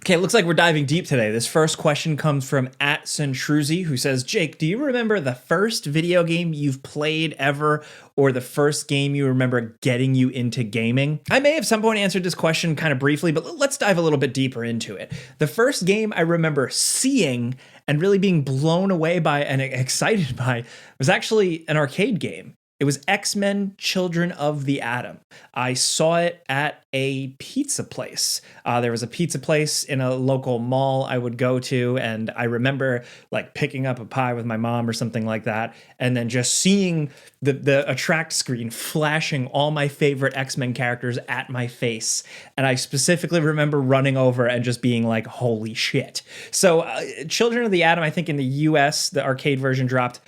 Okay, it looks like we're diving deep today. This first question comes from @Centruzi, who says, Jake, do you remember the first video game you've played ever, or the first game you remember getting you into gaming? I may have some point answered this question kind of briefly, but let's dive a little bit deeper into it. The first game I remember seeing and really being blown away by and excited by was actually an arcade game. It was X-Men Children of the Atom. I saw it at a pizza place. There was a pizza place in a local mall I would go to, and I remember like picking up a pie with my mom or something like that, and then just seeing the attract screen flashing all my favorite X-Men characters at my face. And I specifically remember running over and just being like, holy shit. So Children of the Atom, I think in the US, the arcade version dropped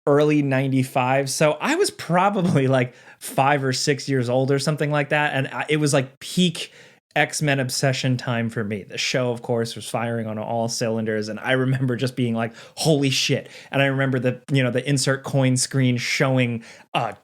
early 95. So I was probably like 5 or 6 years old or something like that. And it was like peak X-Men obsession time for me. The show, of course, was firing on all cylinders. And I remember just being like, holy shit. And I remember the insert coin screen showing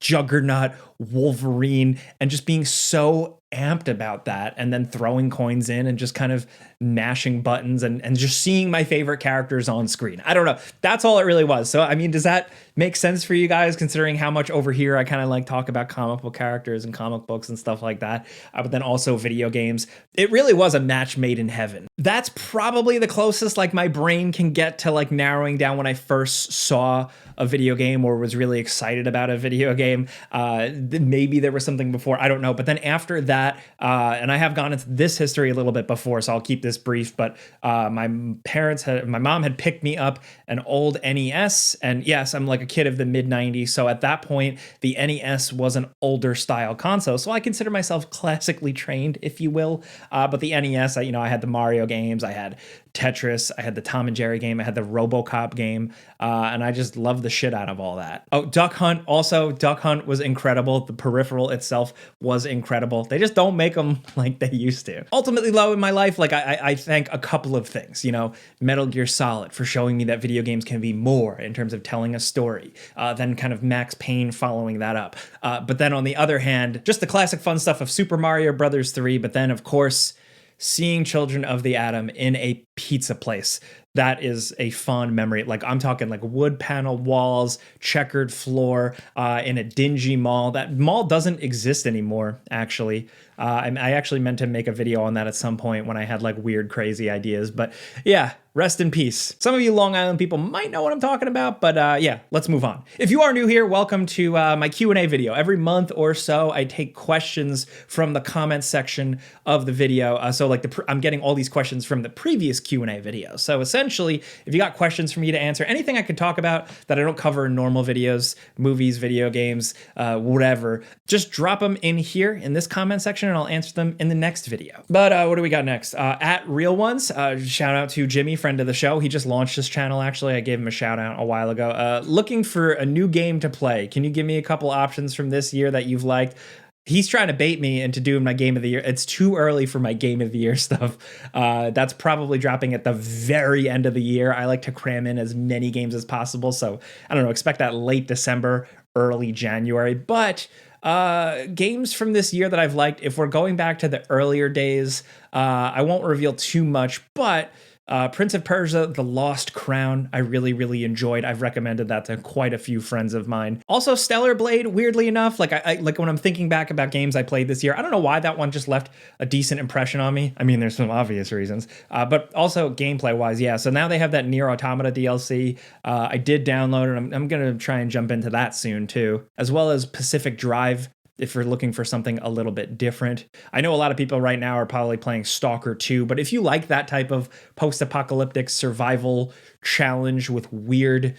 Juggernaut, Wolverine, and just being so amped about that, and then throwing coins in and just kind of mashing buttons and just seeing my favorite characters on screen. I don't know. That's all it really was. So, I mean, does that make sense for you guys, considering how much over here I kind of like talk about comic book characters and comic books and stuff like that, but then also video games? It really was a match made in heaven. That's probably the closest like my brain can get to like narrowing down when I first saw a video game or was really excited about a video game. Maybe there was something before, I don't know. But then after that, and I have gone into this history a little bit before, so I'll keep this brief, but my mom had picked me up an old NES, and yes, I'm like a kid of the mid 90s. So at that point, the NES was an older style console. So I consider myself classically trained, if you will. But the NES, I had the Mario games, I had Tetris, I had the Tom and Jerry game, I had the RoboCop game, and I just love the shit out of all that. Oh, Duck Hunt also. Duck Hunt was incredible. The peripheral itself was incredible. They just don't make them like they used to. Ultimately, low in my life, like I thank a couple of things. Metal Gear Solid for showing me that video games can be more in terms of telling a story. Then kind of Max Payne following that up. But then on the other hand, just the classic fun stuff of Super Mario Brothers 3. But then of course, seeing Children of the Atom in a pizza place. That is a fond memory. Like I'm talking like wood paneled walls, checkered floor, in a dingy mall. That mall doesn't exist anymore, actually. I actually meant to make a video on that at some point when I had like weird, crazy ideas. But yeah, rest in peace. Some of you Long Island people might know what I'm talking about, but yeah, let's move on. If you are new here, welcome to my Q&A video. Every month or so, I take questions from the comment section of the video. So like I'm getting all these questions from the previous Q&A video. So essentially, if you got questions for me to answer, anything I could talk about that I don't cover in normal videos, movies, video games, whatever, just drop them in here in this comment section and I'll answer them in the next video. But what do we got next? At Real Ones, shout out to Jimmy, friend of the show. He just launched his channel, actually. I gave him a shout out a while ago. Looking for a new game to play. Can you give me a couple options from this year that you've liked? He's trying to bait me into doing my game of the year. It's too early for my game of the year stuff. That's probably dropping at the very end of the year. I like to cram in as many games as possible. So I don't know, expect that late December, early January. But games from this year that I've liked, if we're going back to the earlier days, I won't reveal too much, but Prince of Persia, The Lost Crown, I really, really enjoyed. I've recommended that to quite a few friends of mine. Also, Stellar Blade, weirdly enough, like I like when I'm thinking back about games I played this year, I don't know why that one just left a decent impression on me. I mean, there's some obvious reasons, but also gameplay-wise, yeah. So now they have that Nier Automata DLC. I did download it. I'm going to try and jump into that soon, too, as well as Pacific Drive, if you're looking for something a little bit different. I know a lot of people right now are probably playing Stalker 2, but if you like that type of post-apocalyptic survival challenge with weird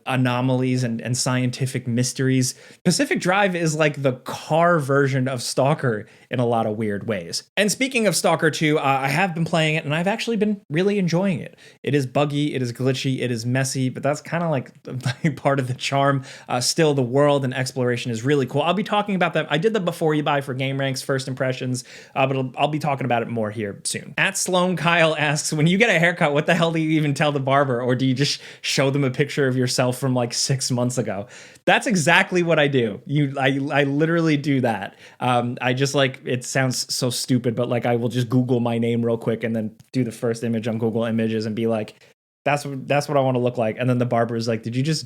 anomalies and scientific mysteries, Pacific Drive is like the car version of Stalker in a lot of weird ways. And speaking of Stalker 2, I have been playing it and I've actually been really enjoying it. It is buggy, it is glitchy, it is messy, but that's kind of like part of the charm. Still, the world and exploration is really cool. I'll be talking about about them. I did the before you buy for Game Ranks first impressions, but I'll be talking about it more here soon. At Sloan Kyle asks, when you get a haircut, what the hell do you even tell the barber? Or do you just show them a picture of yourself from like 6 months ago? That's exactly what I do. I literally do that. I just like, it sounds so stupid, but like I will just Google my name real quick and then do the first image on Google Images and be like, that's what I want to look like. And then the barber is like, did you just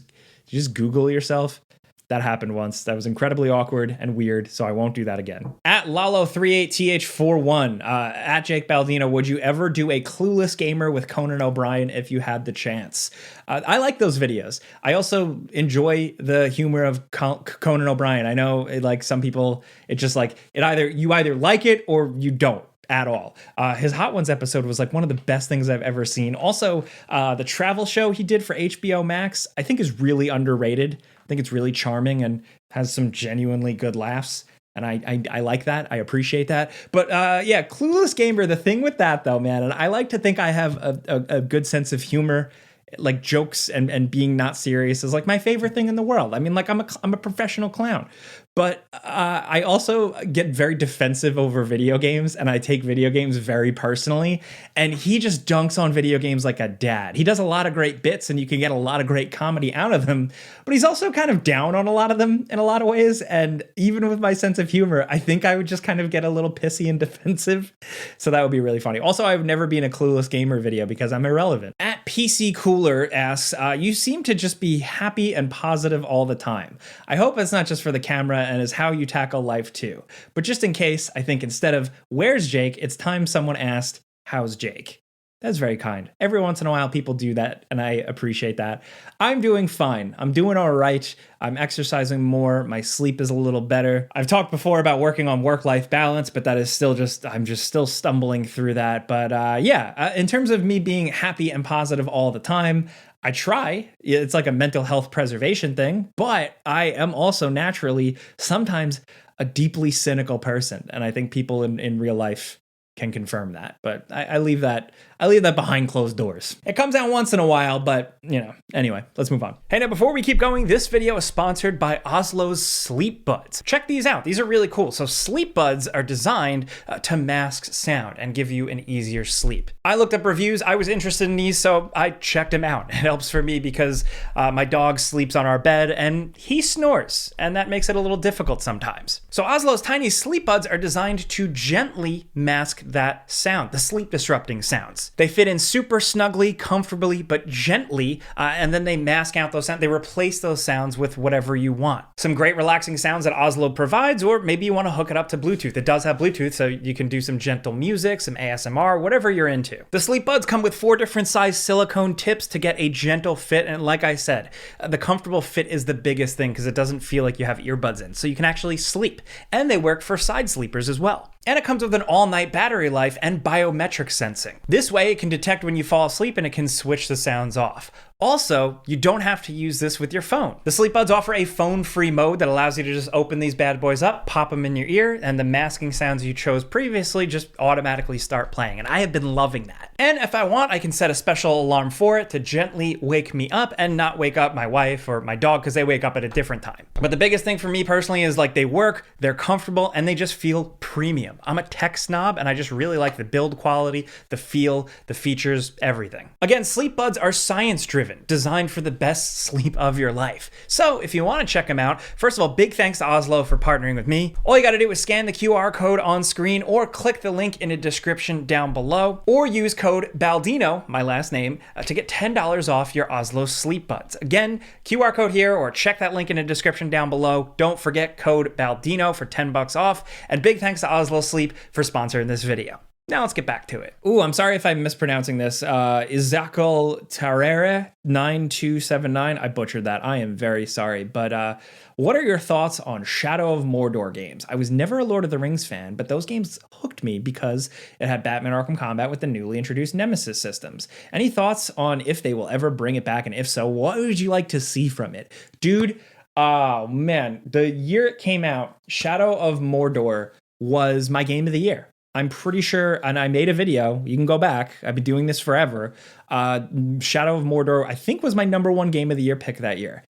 Google yourself? That happened once. That was incredibly awkward and weird, so I won't do that again. At Lalo38TH41, at Jake Baldino, would you ever do a Clueless Gamer with Conan O'Brien if you had the chance? I like those videos. I also enjoy the humor of Conan O'Brien. I know, like, some people, it's just like, you either like it or you don't at all. His Hot Ones episode was like one of the best things I've ever seen. Also, the travel show he did for HBO Max, I think is really underrated. I think it's really charming and has some genuinely good laughs. And I like that. I appreciate that. But yeah, Clueless Gamer, the thing with that though, man, and I like to think I have a good sense of humor, like jokes and being not serious is like my favorite thing in the world. I mean, like I'm a professional clown. But I also get very defensive over video games, and I take video games very personally. And he just dunks on video games like a dad. He does a lot of great bits, and you can get a lot of great comedy out of them. But he's also kind of down on a lot of them in a lot of ways. And even with my sense of humor, I think I would just kind of get a little pissy and defensive. So that would be really funny. Also, I've never been a Clueless Gamer video because I'm irrelevant. At PC Cooler asks, you seem to just be happy and positive all the time. I hope it's not just for the camera and is how you tackle life too. But just in case, I think instead of where's Jake, it's time someone asked, how's Jake? That's very kind. Every once in a while, people do that, and I appreciate that. I'm doing fine. I'm doing all right. I'm exercising more. My sleep is a little better. I've talked before about working on work-life balance, but that is still I'm just still stumbling through that. But yeah, in terms of me being happy and positive all the time, I try. It's like a mental health preservation thing, but I am also naturally sometimes a deeply cynical person. And I think people in real life can confirm that, but I leave that behind closed doors. It comes out once in a while, but you know, anyway, let's move on. Hey, now before we keep going, this video is sponsored by Oslo's Sleep Buds. Check these out. These are really cool. So Sleep Buds are designed to mask sound and give you an easier sleep. I looked up reviews. I was interested in these, so I checked them out. It helps for me because my dog sleeps on our bed and he snores, and that makes it a little difficult sometimes. So Oslo's tiny Sleep Buds are designed to gently mask that sound, the sleep disrupting sounds. They fit in super snugly, comfortably, but gently, and then they mask out those sounds. They replace those sounds with whatever you want. Some great relaxing sounds that Oslo provides, or maybe you want to hook it up to Bluetooth. It does have Bluetooth, so you can do some gentle music, some ASMR, whatever you're into. The Sleep Buds come with 4 different size silicone tips to get a gentle fit, and like I said, the comfortable fit is the biggest thing because it doesn't feel like you have earbuds in, so you can actually sleep. And they work for side sleepers as well. And it comes with an all-night battery life and biometric sensing. This way, it can detect when you fall asleep and it can switch the sounds off. Also, you don't have to use this with your phone. The Sleep Buds offer a phone-free mode that allows you to just open these bad boys up, pop them in your ear, and the masking sounds you chose previously just automatically start playing, and I have been loving that. And if I want, I can set a special alarm for it to gently wake me up and not wake up my wife or my dog because they wake up at a different time. But the biggest thing for me personally is like they work, they're comfortable, and they just feel premium. I'm a tech snob, and I just really like the build quality, the feel, the features, everything. Again, Sleep Buds are science-driven, designed for the best sleep of your life. So if you want to check them out, first of all, big thanks to Oslo for partnering with me. All you got to do is scan the QR code on screen or click the link in the description down below, or use code Baldino, my last name, to get $10 off your Oslo Sleep Buds. Again, QR code here or check that link in the description down below. Don't forget code Baldino for $10 off, and big thanks to Oslo Sleep for sponsoring this video. Now let's get back to it. Ooh, I'm sorry if I'm mispronouncing this. Izakal Tarere 9279. I butchered that. I am very sorry. But what are your thoughts on Shadow of Mordor games? I was never a Lord of the Rings fan, but those games hooked me because it had Batman Arkham Combat with the newly introduced Nemesis systems. Any thoughts on if they will ever bring it back? And if so, what would you like to see from it? Dude, oh man, the year it came out, Shadow of Mordor was my game of the year. I'm pretty sure, and I made a video, you can go back, I've been doing this forever. Shadow of Mordor, I think, was my #1 game of the year pick that year.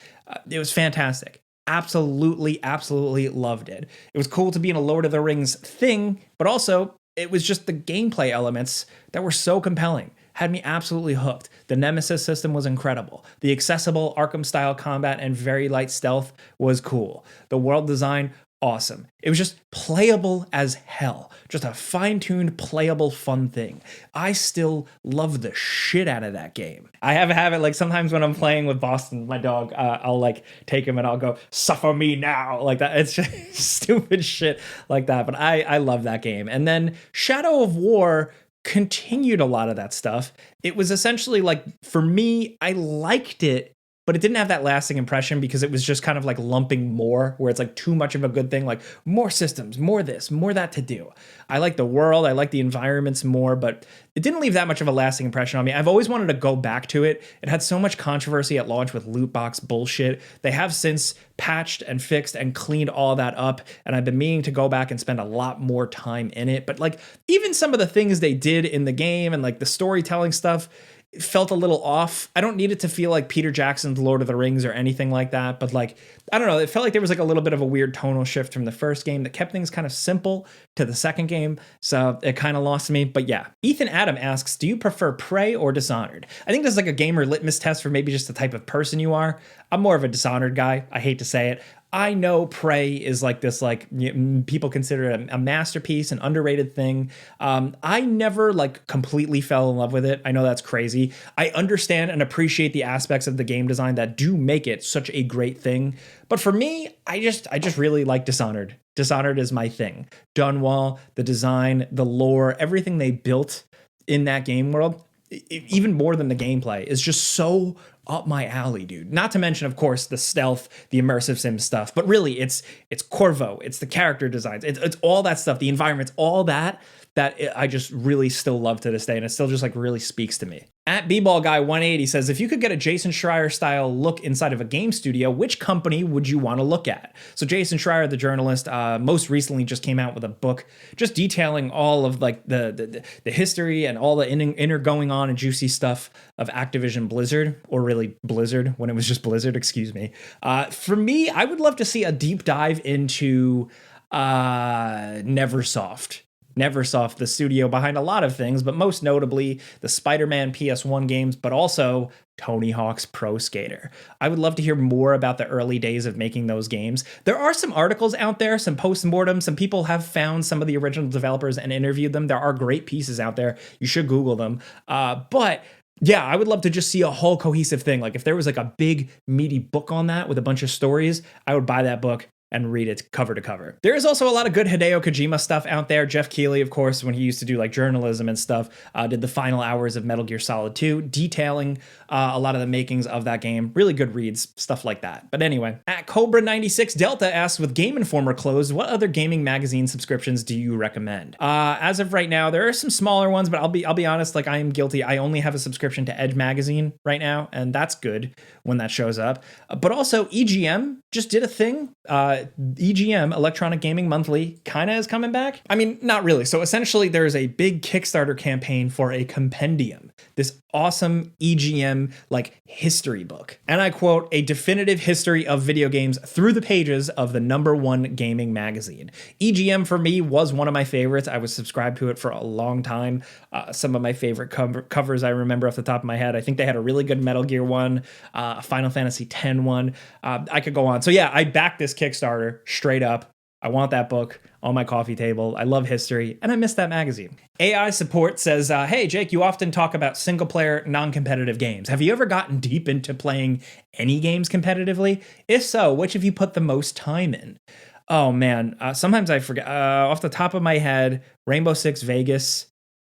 It was fantastic. Absolutely, absolutely loved it. It was cool to be in a Lord of the Rings thing, but also it was just the gameplay elements that were so compelling. Had me absolutely hooked. The Nemesis system was incredible. The accessible Arkham style combat and very light stealth was cool. The world design, awesome. It was just playable as hell. Just a fine-tuned, playable, fun thing. I still love the shit out of that game. I have a habit, like sometimes when I'm playing with Boston, my dog, I'll like take him and I'll go, suffer me now, like that. It's just stupid shit like that. But I love that game. And then Shadow of War continued a lot of that stuff. It was essentially like, for me, I liked it, but it didn't have that lasting impression because it was just kind of like lumping more, where it's like too much of a good thing, like more systems, more this, more that to do. I like the world, I like the environments more, but it didn't leave that much of a lasting impression on me. I've always wanted to go back to it. It had so much controversy at launch with loot box bullshit. They have since patched and fixed and cleaned all that up, and I've been meaning to go back and spend a lot more time in it. But like even some of the things they did in the game and like the storytelling stuff, it felt a little off. I don't need it to feel like Peter Jackson's Lord of the Rings or anything like that, but like, I don't know, it felt like there was like a little bit of a weird tonal shift from the first game that kept things kind of simple to the second game, so it kind of lost me. But yeah, Ethan Adam asks, do you prefer Prey or Dishonored? I think this is like a gamer litmus test for maybe just the type of person you are. I'm more of a Dishonored guy. I hate to say it. I know Prey is like this, like people consider it a masterpiece, an underrated thing. I never like completely fell in love with it. I know that's crazy. I understand and appreciate the aspects of the game design that do make it such a great thing. But for me, I just really like Dishonored. Dishonored is my thing. Dunwall, the design, the lore, everything they built in that game world, even more than the gameplay, is just so up my alley, dude. Not to mention, of course, the stealth, the immersive sim stuff, but really it's Corvo, it's the character designs, it's all that stuff, the environments, all that I just really still love to this day, and it still just like really speaks to me. At B-Ball Guy 180 says, if you could get a Jason Schreier style look inside of a game studio, which company would you want to look at? So Jason Schreier, the journalist, most recently just came out with a book just detailing all of like the history and all the inner going on and juicy stuff of Activision Blizzard, or really Blizzard when it was just Blizzard, excuse me. For me, I would love to see a deep dive into Neversoft. Neversoft, the studio behind a lot of things, but most notably the Spider-Man PS1 games, but also Tony Hawk's Pro Skater. I would love to hear more about the early days of making those games. There are some articles out there, some post-mortem, some people have found some of the original developers and interviewed them. There are great pieces out there. You should Google them. But yeah, I would love to just see a whole cohesive thing. Like if there was like a big meaty book on that with a bunch of stories, I would buy that book and read it cover to cover. There is also a lot of good Hideo Kojima stuff out there. Jeff Keighley, of course, when he used to do like journalism and stuff, did the final hours of Metal Gear Solid 2, detailing a lot of the makings of that game. Really good reads, stuff like that. But anyway, at Cobra96 Delta asks, with Game Informer closed, what other gaming magazine subscriptions do you recommend? As of right now, there are some smaller ones, but I'll be honest, like I am guilty. I only have a subscription to Edge Magazine right now, and that's good when that shows up. But also EGM just did a thing. EGM, Electronic Gaming Monthly, kind of is coming back. I mean, not really. So essentially, there's a big Kickstarter campaign for a compendium, this awesome EGM like history book. And I quote, a definitive history of video games through the pages of the #1 gaming magazine. EGM for me was one of my favorites. I was subscribed to it for a long time. Some of my favorite covers I remember off the top of my head. I think they had a really good Metal Gear one, a Final Fantasy X one. I could go on. So yeah, I backed this Kickstarter straight up. I want that book on my coffee table. I love history, and I miss that magazine. AI Support says, hey, Jake, you often talk about single-player, non-competitive games. Have you ever gotten deep into playing any games competitively? If so, which have you put the most time in? Oh, man. Sometimes I forget. Off the top of my head, Rainbow Six Vegas.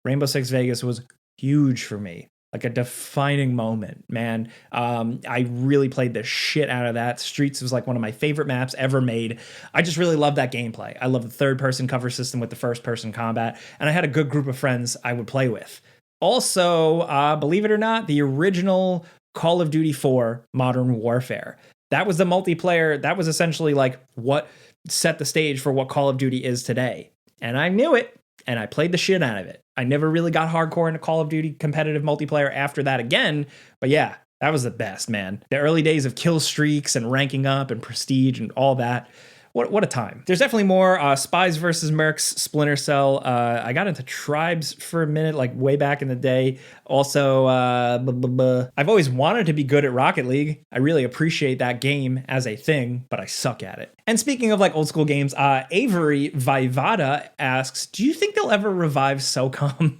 Rainbow Six Vegas was huge for me. Like a defining moment, man. I really played the shit out of that. Streets was like one of my favorite maps ever made. I just really love that gameplay. I love the third-person cover system with the first-person combat, and I had a good group of friends I would play with. Also, believe it or not, the original Call of Duty 4 Modern Warfare. That was the multiplayer. That was essentially like what set the stage for what Call of Duty is today. And I knew it, and I played the shit out of it. I never really got hardcore into Call of Duty competitive multiplayer after that again, but yeah, That was the best, man. The early days of kill streaks and ranking up and prestige and all that. What a time. There's definitely more Spies versus Mercs, Splinter Cell. I got into Tribes for a minute, like way back in the day. Also, I've always wanted to be good at Rocket League. I really appreciate that game as a thing, but I suck at it. And speaking of like old school games, Avery Vivada asks, do you think they'll ever revive SOCOM?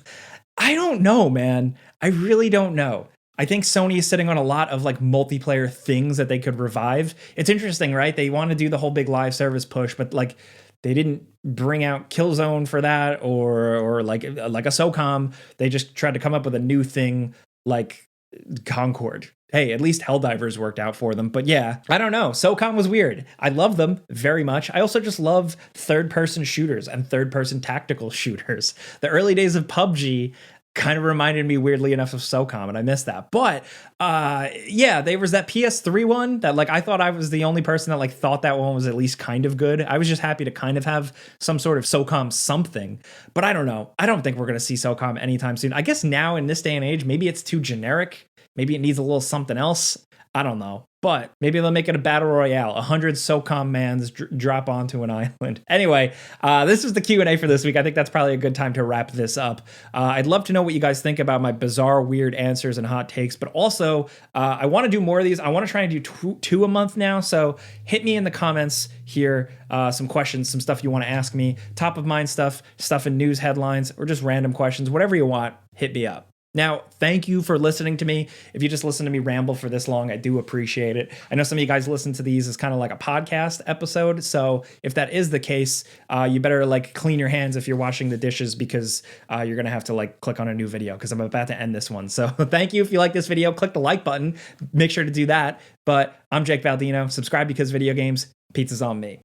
I don't know, man. I really don't know. I think Sony is sitting on a lot of like multiplayer things that they could revive. It's interesting, right? They want to do the whole big live service push, but like they didn't bring out Killzone for that or like a SOCOM. They just tried to come up with a new thing like Concord. Hey, at least Helldivers worked out for them. But yeah, I don't know. SOCOM was weird. I love them very much. I also just love third-person shooters and third-person tactical shooters. The early days of PUBG kind of reminded me weirdly enough of SOCOM, and I missed that. But yeah, there was that PS3 one that like I thought I was the only person that like thought that one was at least kind of good. I was just happy to kind of have some sort of SOCOM something. But I don't know. I don't think we're gonna see SOCOM anytime soon. I guess now in this day and age, maybe it's too generic. Maybe it needs a little something else. I don't know. But maybe they'll make it a battle royale. 100 SOCOM mans drop onto an island. Anyway, this is the Q&A for this week. I think that's probably a good time to wrap this up. I'd love to know what you guys think about my bizarre, weird answers and hot takes. But also, I want to do more of these. I want to try and do two a month now. So hit me in the comments here. Some questions, some stuff you want to ask me. Top of mind stuff in news headlines, or just random questions. Whatever you want, hit me up. Now, thank you for listening to me. If you just listen to me ramble for this long, I do appreciate it. I know some of you guys listen to these as kind of like a podcast episode. So if that is the case, you better like clean your hands if you're washing the dishes, because you're going to have to like click on a new video because I'm about to end this one. So thank you. If you like this video, click the like button. Make sure to do that. But I'm Jake Baldino. Subscribe because video games. Pizza's on me.